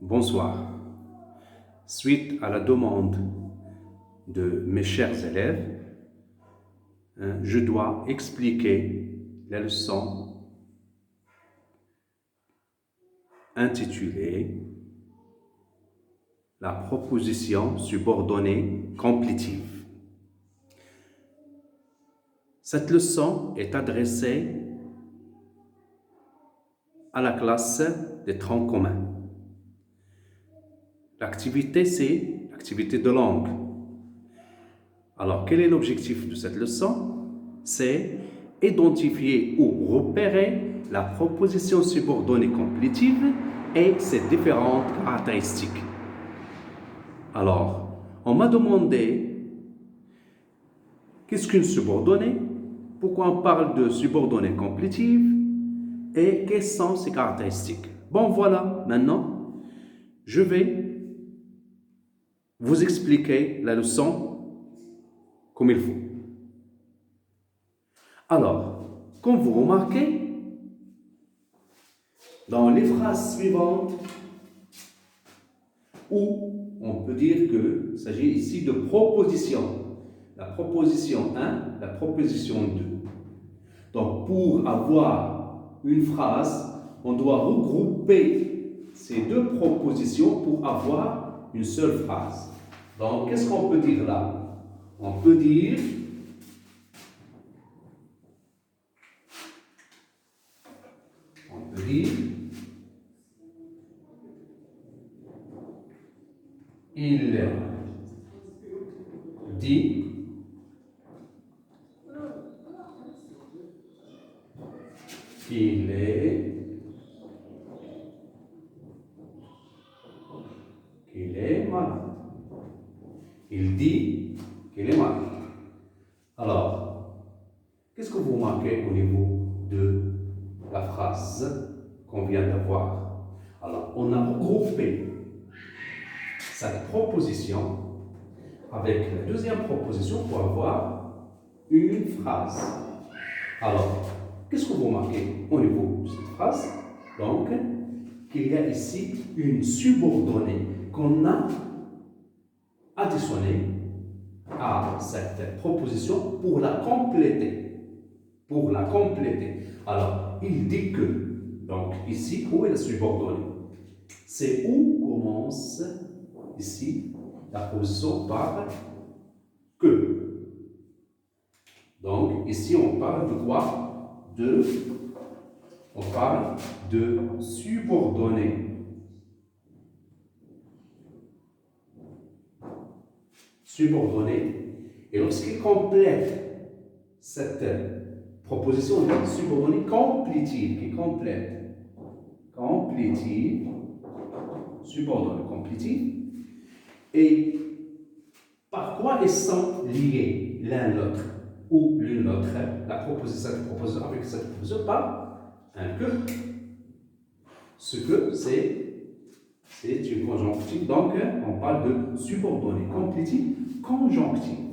Bonsoir. Suite à la demande de mes chers élèves, je dois expliquer la leçon intitulée La proposition subordonnée complétive. Cette leçon est adressée à la classe des troncs communs. L'activité, c'est l'activité de langue. Alors, quel est l'objectif de cette leçon? C'est identifier ou repérer la proposition subordonnée complétive et ses différentes caractéristiques. Alors, on m'a demandé qu'est-ce qu'une subordonnée, pourquoi on parle de subordonnée complétive et quelles sont ses caractéristiques. Bon, voilà, maintenant, je vais vous expliquer la leçon comme il faut. Alors, comme vous remarquez, dans les phrases suivantes, où on peut dire qu'il s'agit ici de propositions. La proposition 1, la proposition 2. Donc, pour avoir une phrase, on doit regrouper ces deux propositions pour avoir une seule phrase. Donc, qu'est-ce qu'on peut dire là? On peut dire il dit qu'il est malade. Il dit qu'il est malade. Alors, qu'est-ce que vous remarquez au niveau de la phrase qu'on vient d'avoir? Alors, on a regroupé cette proposition avec la deuxième proposition pour avoir une phrase. Alors, qu'est-ce que vous remarquez au niveau de cette phrase? Donc, qu'il y a ici une subordonnée qu'on a additionnée à cette proposition pour la compléter. Pour la compléter. Alors, il dit que. Donc, ici, où est la subordonnée? C'est où commence ici la proposition par que. Donc, ici, on parle de quoi? On parle de subordonnée. Subordonnée. Et lorsqu'il complète cette proposition, on dit subordonnée complétive, qui complète. Complétive. Subordonnée complétive. Et par quoi ils sont liés l'un l'autre ou l'une l'autre? Cette proposition avec cette proposition par un que. Ce que, c'est une conjonctive. Donc, on parle de subordonnée complétive conjonctive.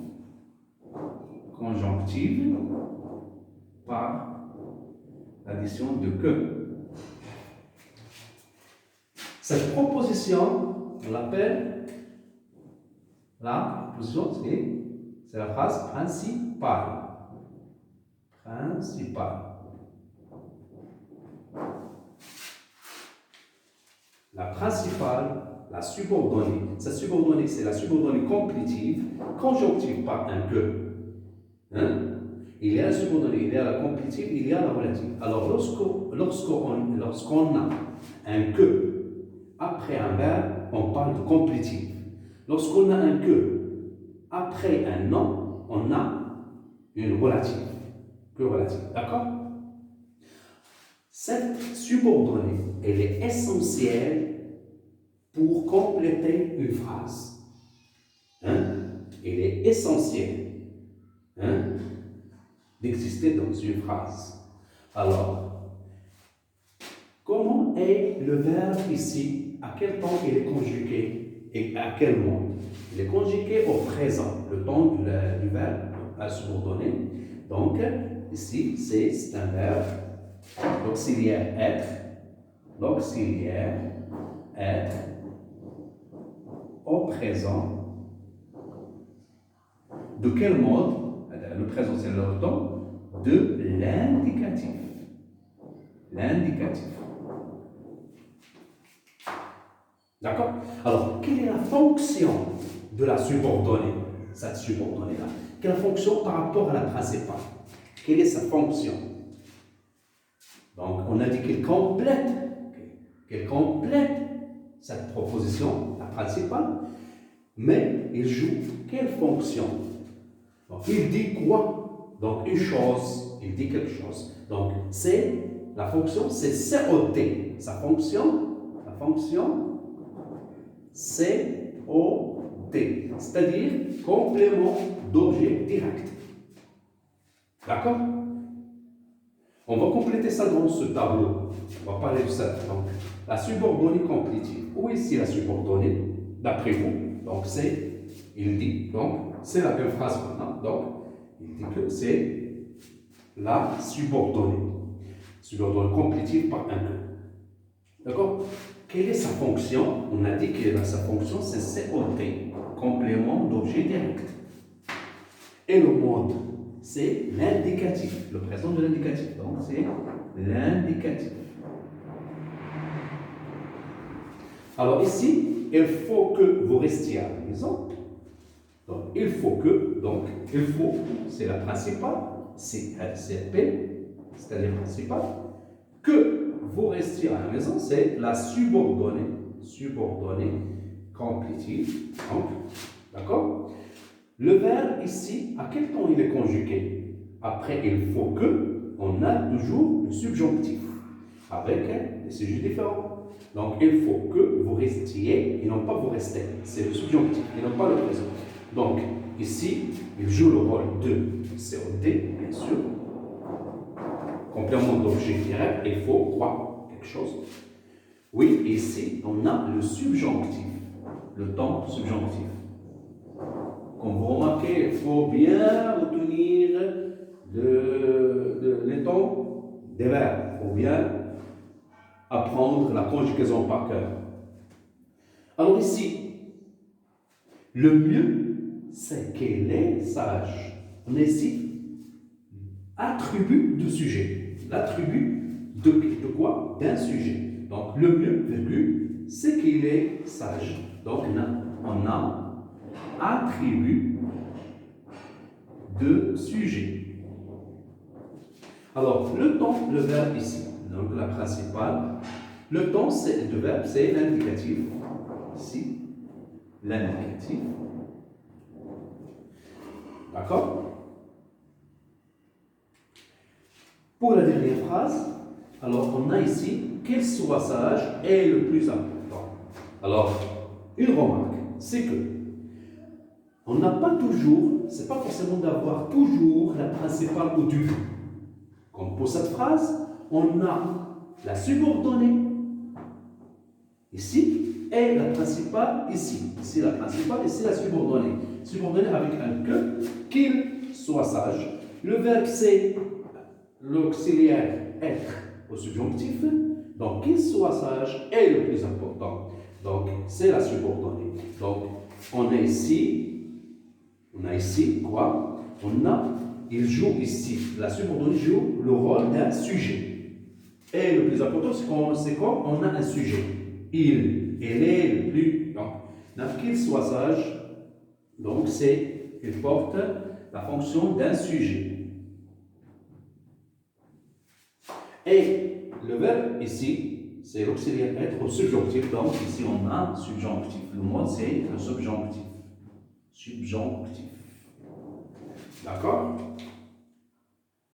Conjonctive par l'addition de que. Cette proposition, on l'appelle la proposition, c'est la phrase principale. Principale. La principale, la subordonnée. Cette subordonnée, c'est la subordonnée complétive, conjonctive par un que. Il y a la subordonnée, il y a la complétive, il y a la relative. Alors, lorsqu'on a un que après un verbe, on parle de complétive. Lorsqu'on a un que après un nom, on a une relative. Que relative, d'accord? Cette subordonnée, elle est essentielle pour compléter une phrase. Elle est essentielle d'exister dans une phrase. Alors, comment est le verbe ici? À quel temps il est conjugué et à quel moment? Il est conjugué au présent, le temps du verbe à subordonner. Donc, ici, c'est un verbe l'auxiliaire être, être au présent. De quel mode? Le présent, c'est le temps de l'indicatif. L'indicatif. D'accord? Alors, quelle est la fonction de la subordonnée? Cette subordonnée-là. Quelle est la fonction par rapport à la principale? Quelle est sa fonction? Donc, on a dit qu'elle complète cette proposition, la principale, mais il joue quelle fonction? Donc, il dit quoi? Donc, une chose, il dit quelque chose. Donc, c'est la fonction, c'est COT. Sa fonction, la fonction COT, c'est-à-dire complément d'objet direct. D'accord? On va compléter ça dans ce tableau. On va parler de ça. Donc, la subordonnée complétive. Où est ici la subordonnée, d'après vous? Donc, c'est, il dit, donc, c'est la même phrase maintenant. Donc, il dit que c'est la subordonnée. Subordonnée complétive par un que. D'accord? Quelle est sa fonction? On a dit que sa fonction, c'est COT, complément d'objet direct. Et le mode, c'est l'indicatif, le présent de l'indicatif. Donc, c'est l'indicatif. Alors ici, il faut que vous restiez à la maison. Donc, il faut, c'est la principale, c'est P, c'est-à-dire principale, que vous restiez à la maison, c'est la subordonnée complétive. Donc, d'accord? Le verbe ici, à quel temps il est conjugué? Après, il faut que, on a toujours le subjonctif, avec des sujets différents. Donc, il faut que vous restiez et non pas vous restez. C'est le subjonctif et non pas le présent. Donc, ici, il joue le rôle de COT, bien sûr. Complément d'objet direct, il faut quoi? Quelque chose. Oui, ici, on a le subjonctif, le temps subjonctif. Comme vous remarquez, il faut bien retenir les temps des verbes. Il faut bien apprendre la conjugaison par cœur. Alors ici, le mieux, c'est qu'elle est sage. On a ici attribut de sujet. L'attribut de quoi? D'un sujet. Donc le mieux, virgule, c'est qu'il est sage. Donc on a attribut de sujet. Alors le temps, le verbe ici, donc la principale. Le temps, c'est le verbe, c'est l'indicatif. Ici, l'indicatif. D'accord? Pour la dernière phrase, alors on a ici qu'il soit sage est le plus important. Alors, une remarque, c'est que on n'a pas toujours, c'est pas forcément d'avoir toujours la principale au début. Comme pour cette phrase, on a la subordonnée ici et la principale ici. Ici la principale, ici la subordonnée. Subordonnée avec un que, qu'il soit sage. Le verbe c'est l'auxiliaire être au subjonctif. Donc qu'il soit sage est le plus important. Donc c'est la subordonnée. Donc on a ici quoi? Il joue ici, la subordonnée joue le rôle d'un sujet. Et le plus important, c'est quoi? On a un sujet. Elle est le plus. Donc qu'il soit sage, donc il porte la fonction d'un sujet. Et le verbe ici, c'est l'auxiliaire être au subjonctif. Donc ici on a subjonctif. Le mot c'est le subjonctif. Subjonctif. D'accord?